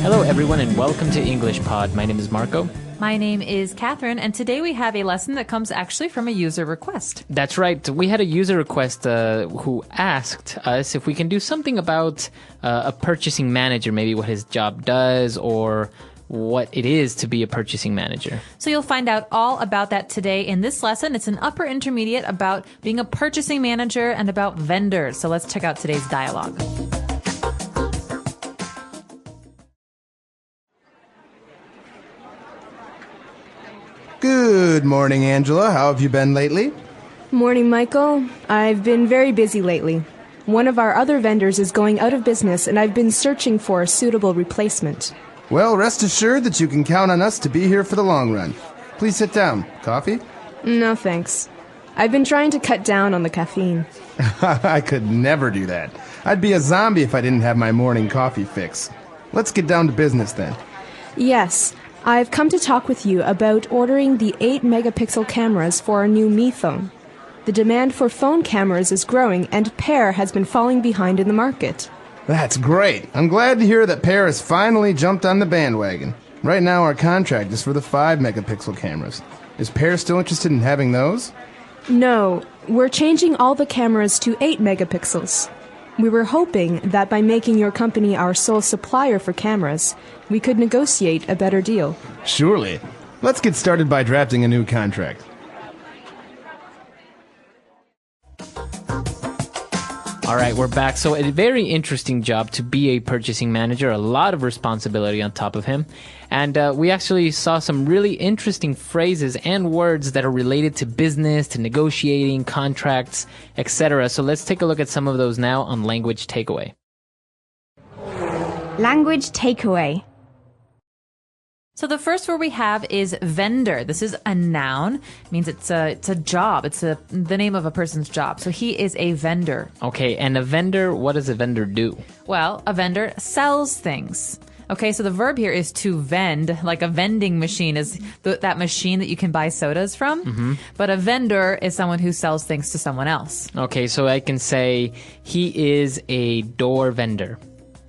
Hello, everyone, and welcome to English Pod. My name is Marco. My name is Catherine, and today we have a lesson that comes actually from a user request. That's right. We had a user request who asked us if we can do something about a purchasing manager, maybe what his job does or what it is to be a purchasing manager. So you'll find out all about that today in this lesson. It's an upper intermediate about being a purchasing manager and about vendors. So let's check out today's dialogue. Good morning, Angela. How have you been lately? Morning, Michael. I've been very busy lately. One of our other vendors is going out of business, and I've been searching for a suitable replacement. Well, rest assured that you can count on us to be here for the long run. Please sit down. Coffee? No, thanks. I've been trying to cut down on the caffeine. I could never do that. I'd be a zombie if I didn't have my morning coffee fix. Let's get down to business then. Yes, I've come to talk with you about ordering the 8-megapixel cameras for our new Mi phone. The demand for phone cameras is growing, and Pear has been falling behind in the market. That's great. I'm glad to hear that Pear has finally jumped on the bandwagon. Right now our contract is for the 5-megapixel cameras. Is Pear still interested in having those? No, we're changing all the cameras to 8 megapixels. We were hoping that by making your company our sole supplier for cameras, we could negotiate a better deal. Surely. Let's get started by drafting a new contract. All right, we're back. So a very interesting job to be a purchasing manager, a lot of responsibility on top of him. And we actually saw some really interesting phrases and words that are related to business, to negotiating, contracts, etc. So let's take a look at some of those now on Language Takeaway. Language Takeaway. So the first word we have is vendor. This is a noun. It means it's a job. It's the name of a person's job. So he is a vendor. Okay, and a vendor, what does a vendor do? Well, a vendor sells things. Okay, so the verb here is to vend, like a vending machine is that machine that you can buy sodas from. Mm-hmm. But a vendor is someone who sells things to someone else. Okay, so I can say he is a door vendor.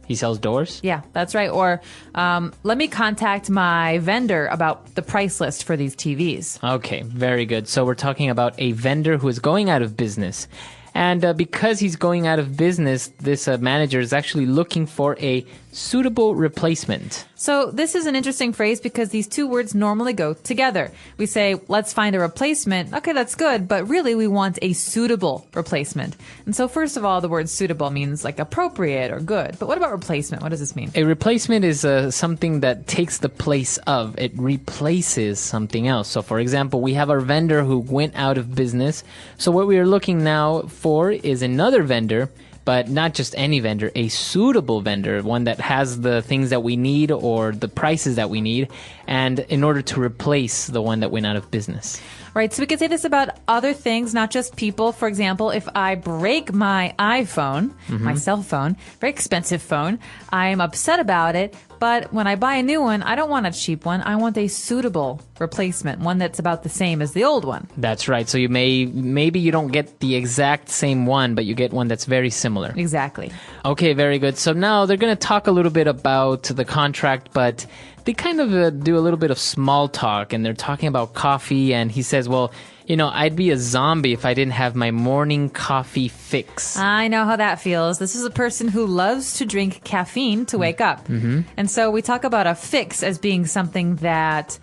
He sells doors? Yeah, that's right. Or let me contact my vendor about the price list for these TVs. Okay, very good. So we're talking about a vendor who is going out of business. And because he's going out of business, this manager is actually looking for a suitable replacement. So this is an interesting phrase because these two words normally go together. We say, let's find a replacement. Okay, that's good, but really we want a suitable replacement. And so first of all, the word suitable means like appropriate or good. But what about replacement? What does this mean? A replacement is something that takes the place of. It replaces something else. So for example, we have our vendor who went out of business. So what we are looking now for is another vendor, but not just any vendor, a suitable vendor, one that has the things that we need or the prices that we need, and in order to replace the one that went out of business. Right, so we can say this about other things, not just people. For example, if I break my iPhone, my cell phone, very expensive phone, I am upset about it, but when I buy a new one, I don't want a cheap one. I want a suitable replacement, one that's about the same as the old one. That's right. So maybe you don't get the exact same one, but you get one that's very similar. Exactly. Okay, very good. So now they're going to talk a little bit about the contract, but they kind of do a little bit of small talk, and they're talking about coffee, and he says, well, you know, I'd be a zombie if I didn't have my morning coffee fix. I know how that feels. This is a person who loves to drink caffeine to wake up. Mm-hmm. And so we talk about a fix as being something that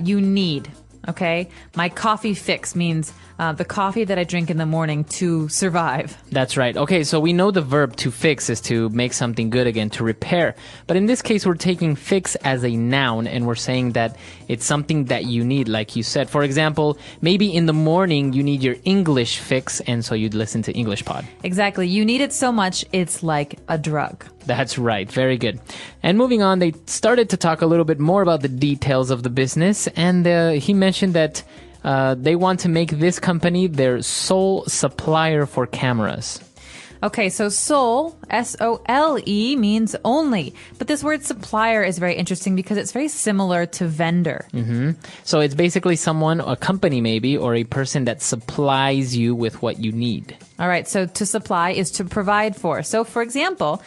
you need. Okay? My coffee fix means the coffee that I drink in the morning to survive. That's right. Okay, so we know the verb to fix is to make something good again, to repair. But in this case, we're taking fix as a noun, and we're saying that it's something that you need, like you said. For example, maybe in the morning you need your English fix, and so you'd listen to English Pod. Exactly. You need it so much, it's like a drug. That's right. Very good. And moving on, they started to talk a little bit more about the details of the business, and he mentioned that they want to make this company their sole supplier for cameras. Okay, so sole, S-O-L-E, means only. But this word supplier is very interesting because it's very similar to vendor. Mm-hmm. So it's basically someone, a company maybe, or a person that supplies you with what you need. All right, so to supply is to provide for. So for example,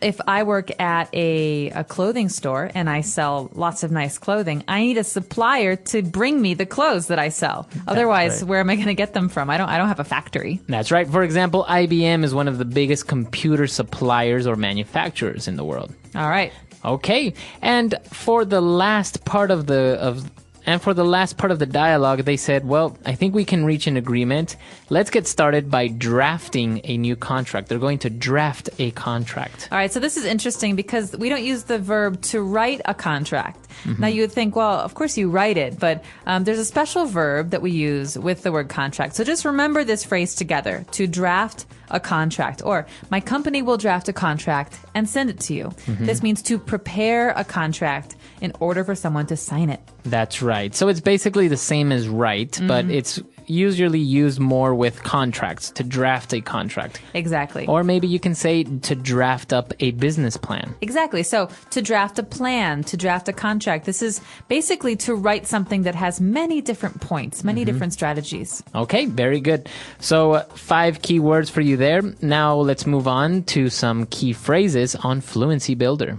if I work at a clothing store and I sell lots of nice clothing, I need a supplier to bring me the clothes that I sell. Otherwise, right. where am I going to get them from? I don't have a factory. That's right. For example, IBM is one of the biggest computer suppliers or manufacturers in the world. All right. Okay, and for the last part of the dialogue, they said, well, I think we can reach an agreement. Let's get started by drafting a new contract. They're going to draft a contract. All right, so this is interesting because we don't use the verb to write a contract. Now you would think, well, of course you write it, but there's a special verb that we use with the word contract. So just remember this phrase together, to draft a contract, or my company will draft a contract and send it to you. This means to prepare a contract in order for someone to sign it. That's right. So it's basically the same as write, but it's usually used more with contracts, to draft a contract. Exactly. Or maybe you can say to draft up a business plan. Exactly. So to draft a plan, to draft a contract, this is basically to write something that has many different points, many different strategies. Okay, very good. So 5 key words for you there. Now let's move on to some key phrases on Fluency Builder.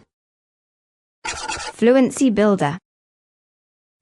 Fluency Builder.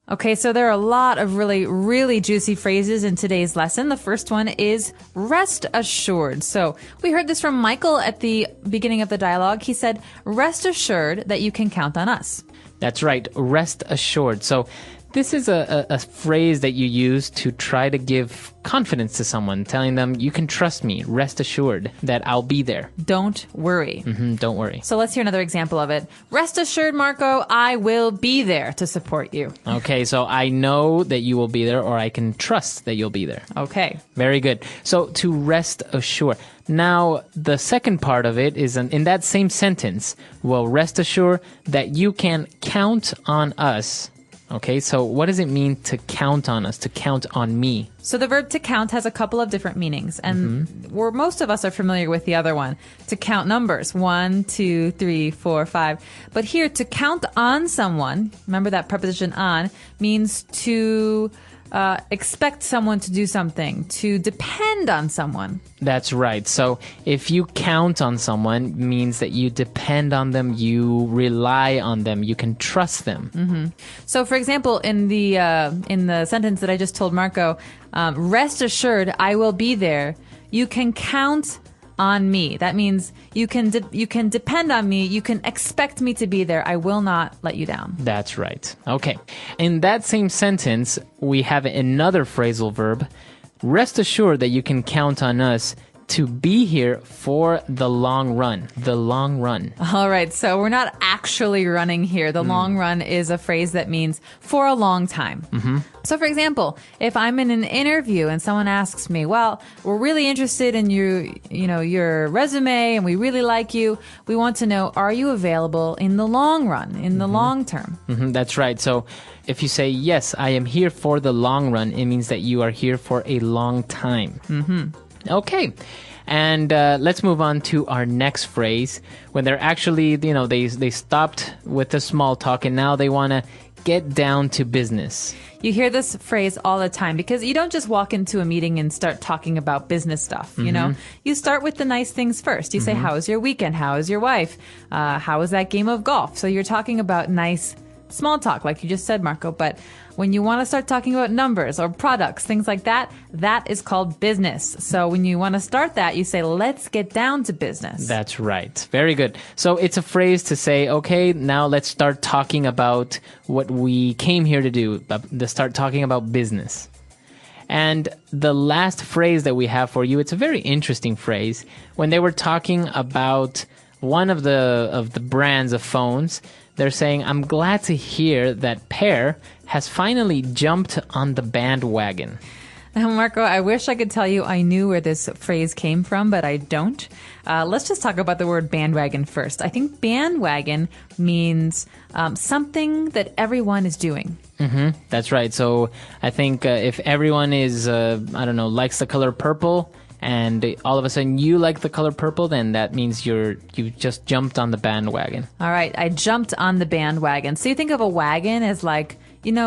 Okay, so there are a lot of really, really juicy phrases in today's lesson. The first one is rest assured. So we heard this from Michael at the beginning of the dialogue. He said, rest assured that you can count on us. That's right, rest assured. So this is a phrase that you use to try to give confidence to someone, telling them, you can trust me, rest assured that I'll be there. Don't worry. Don't worry. So let's hear another example of it. Rest assured, Marco, I will be there to support you. Okay, so I know that you will be there, or I can trust that you'll be there. Okay. Very good. So to rest assured. Now, the second part of it is in that same sentence, well, rest assured that you can count on us. Okay, so what does it mean to count on us, to count on me? So the verb to count has a couple of different meanings, and most of us are familiar with the other one, to count numbers, 1, 2, 3, 4, 5. But here, to count on someone, remember that preposition on, means to expect someone to do something, to depend on someone. That's right. So if you count on someone, it means that you depend on them, you rely on them, you can trust them. So, for example, in the sentence that I just told Marco, rest assured, I will be there. You can count on me. That means you can depend on me. You can expect me to be there. I will not let you down. That's right. Okay. In that same sentence, we have another phrasal verb. Rest assured that you can count on us to be here for the long run. The long run. All right. So we're not actually running here. The long run is a phrase that means for a long time. So, for example, if I'm in an interview and someone asks me, well, we're really interested in your resume and we really like you. We want to know, are you available in the long run, in the long term? That's right. So if you say, yes, I am here for the long run, it means that you are here for a long time. Okay. And let's move on to our next phrase. When they're actually, they stopped with the small talk and now they want to get down to business. You hear this phrase all the time because you don't just walk into a meeting and start talking about business stuff, you know? You start with the nice things first. You say, how was your weekend? How is your wife? How was that game of golf? So you're talking about nice small talk, like you just said, Marco. But when you want to start talking about numbers or products, things like that, that is called business. So when you want to start that, you say, let's get down to business. That's right. Very good. So it's a phrase to say, okay, now let's start talking about what we came here to do, to start talking about business. And the last phrase that we have for you, it's a very interesting phrase. When they were talking about one of the brands of phones, they're saying, I'm glad to hear that Per has finally jumped on the bandwagon. Now, Marco, I wish I could tell you I knew where this phrase came from, but I don't. Let's just talk about the word bandwagon first. I think bandwagon means something that everyone is doing. That's right. So I think if everyone is, likes the color purple, and all of a sudden you like the color purple, then that means you just jumped on the bandwagon. All right, I jumped on the bandwagon. So you think of a wagon as like,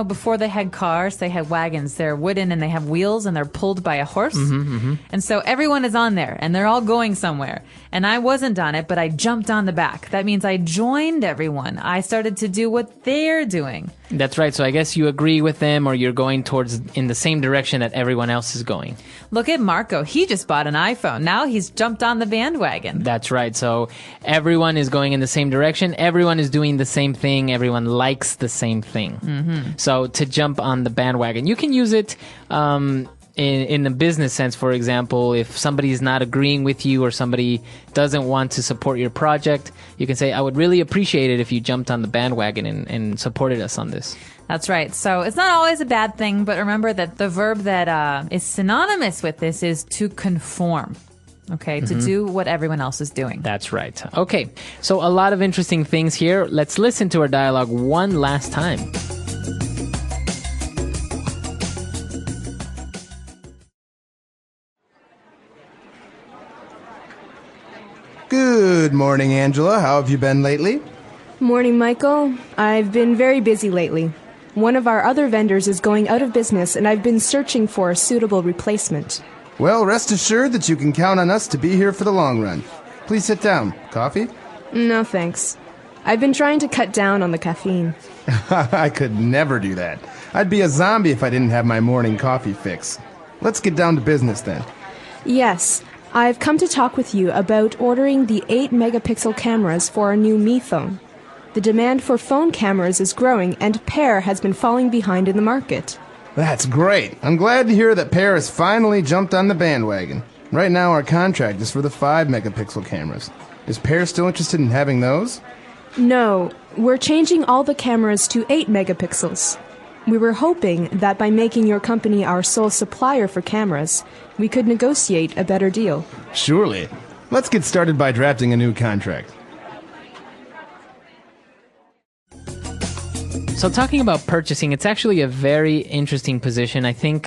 before they had cars, they had wagons. They're wooden and they have wheels and they're pulled by a horse. And so everyone is on there and they're all going somewhere. And I wasn't on it, but I jumped on the back. That means I joined everyone. I started to do what they're doing. That's right. So I guess you agree with them, or you're going towards in the same direction that everyone else is going. Look at Marco. He just bought an iPhone. Now he's jumped on the bandwagon. That's right. So everyone is going in the same direction. Everyone is doing the same thing. Everyone likes the same thing. So to jump on the bandwagon, you can use it in the business sense. For example, if somebody is not agreeing with you or somebody doesn't want to support your project, you can say, I would really appreciate it if you jumped on the bandwagon and supported us on this. That's right. So it's not always a bad thing, but remember that the verb that is synonymous with this is to conform. Okay, to do what everyone else is doing. That's right. Okay, so a lot of interesting things here. Let's listen to our dialogue one last time. Good morning, Angela. How have you been lately? Morning, Michael. I've been very busy lately. One of our other vendors is going out of business, and I've been searching for a suitable replacement. Well, rest assured that you can count on us to be here for the long run. Please sit down. Coffee? No, thanks. I've been trying to cut down on the caffeine. I could never do that. I'd be a zombie if I didn't have my morning coffee fix. Let's get down to business then. Yes, I've come to talk with you about ordering the 8-megapixel cameras for our new Mi phone. The demand for phone cameras is growing, and Pear has been falling behind in the market. That's great. I'm glad to hear that Pear has finally jumped on the bandwagon. Right now our contract is for the 5-megapixel cameras. Is Pear still interested in having those? No, we're changing all the cameras to 8 megapixels. We were hoping that by making your company our sole supplier for cameras, we could negotiate a better deal. Surely. Let's get started by drafting a new contract. So talking about purchasing, it's actually a very interesting position. I think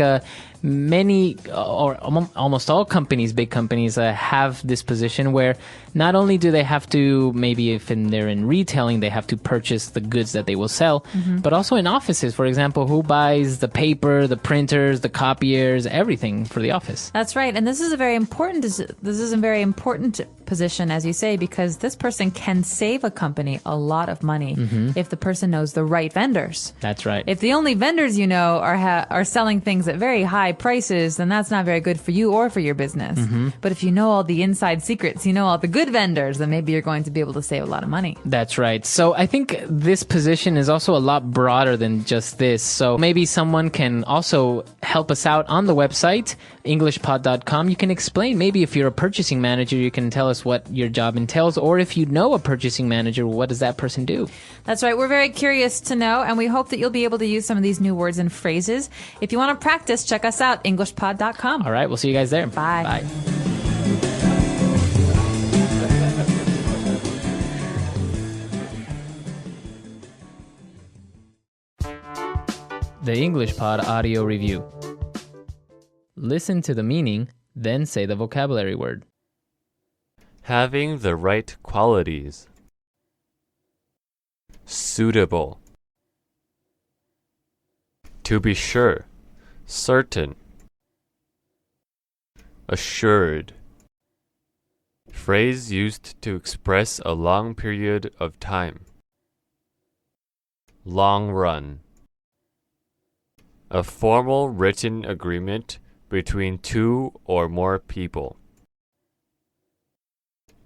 many or almost all companies, big companies, have this position where not only do they have to, maybe if they're in retailing, they have to purchase the goods that they will sell, but also in offices, for example, who buys the paper, the printers, the copiers, everything for the office. That's right. And this is a very important position, as you say, because this person can save a company a lot of money if the person knows the right vendors. That's right. If the only vendors you know are selling things at very high prices, then that's not very good for you or for your business. But if you know all the inside secrets, you know all the good vendors, then maybe you're going to be able to save a lot of money. That's right. So I think this position is also a lot broader than just this. So maybe someone can also help us out on the website, englishpod.com. You can explain, maybe if you're a purchasing manager, you can tell us what your job entails, or if you know a purchasing manager, what does that person do? That's right. We're very curious to know, and we hope that you'll be able to use some of these new words and phrases. If you want to practice, check us out, englishpod.com. All right. We'll see you guys there. Bye. Bye. The English Pod Audio Review. Listen to the meaning, then say the vocabulary word. Having the right qualities. Suitable. To be sure. Certain. Assured. Phrase used to express a long period of time. Long run. A formal written agreement between two or more people.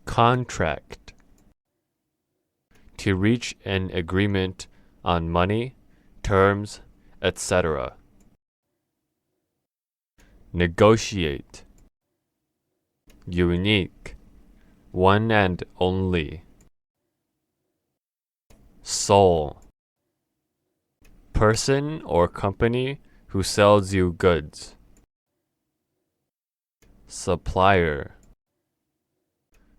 Contract. To reach an agreement on money, terms, etc. Negotiate. Unique. One and only. Sole. Person or company who sells you goods. Supplier.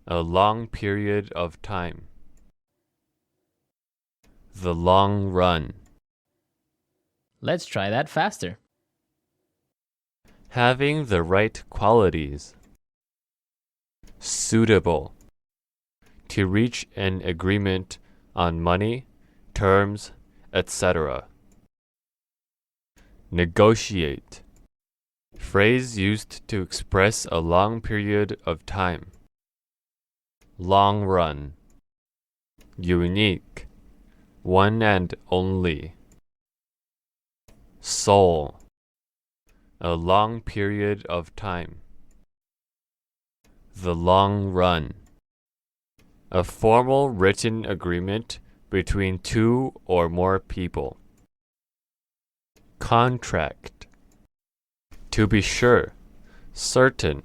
A long period of time. The long run. Let's try that faster. Having the right qualities. Suitable. To reach an agreement on money, terms, etc. Negotiate. Phrase used to express a long period of time. Long run. Unique. One and only. Soul. A long period of time. The long run. A formal written agreement between two or more people. Contract. To be sure, certain.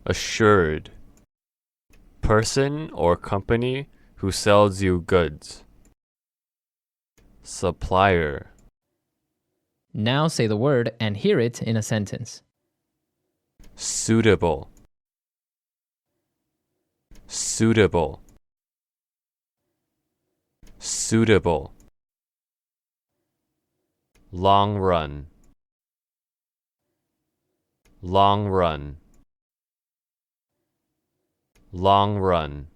Assured. Person or company who sells you goods. Supplier. Now say the word and hear it in a sentence. Suitable. Suitable. Suitable. Long run. Long run. Long run.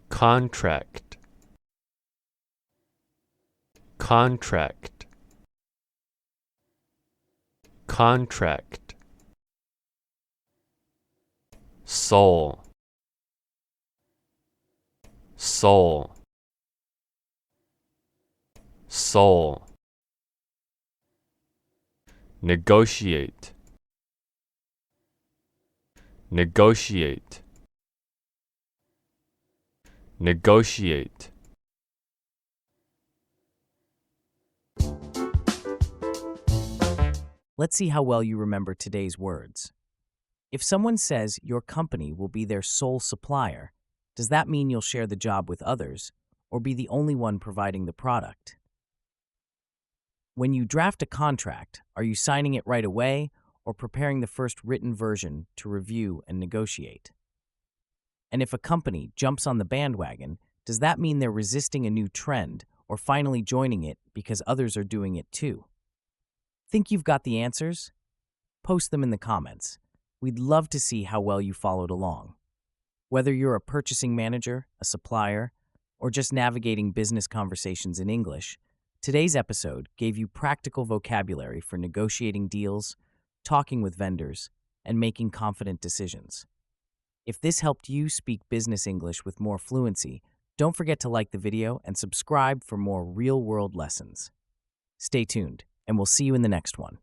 Contract. Contract. Contract. Soul. Soul. Soul. Negotiate. Negotiate. Negotiate. Let's see how well you remember today's words. If someone says your company will be their sole supplier, does that mean you'll share the job with others or be the only one providing the product? When you draft a contract, are you signing it right away or preparing the first written version to review and negotiate? And if a company jumps on the bandwagon, does that mean they're resisting a new trend or finally joining it because others are doing it too? Think you've got the answers? Post them in the comments. We'd love to see how well you followed along. Whether you're a purchasing manager, a supplier, or just navigating business conversations in English, today's episode gave you practical vocabulary for negotiating deals, talking with vendors, and making confident decisions. If this helped you speak business English with more fluency, don't forget to like the video and subscribe for more real-world lessons. Stay tuned, and we'll see you in the next one.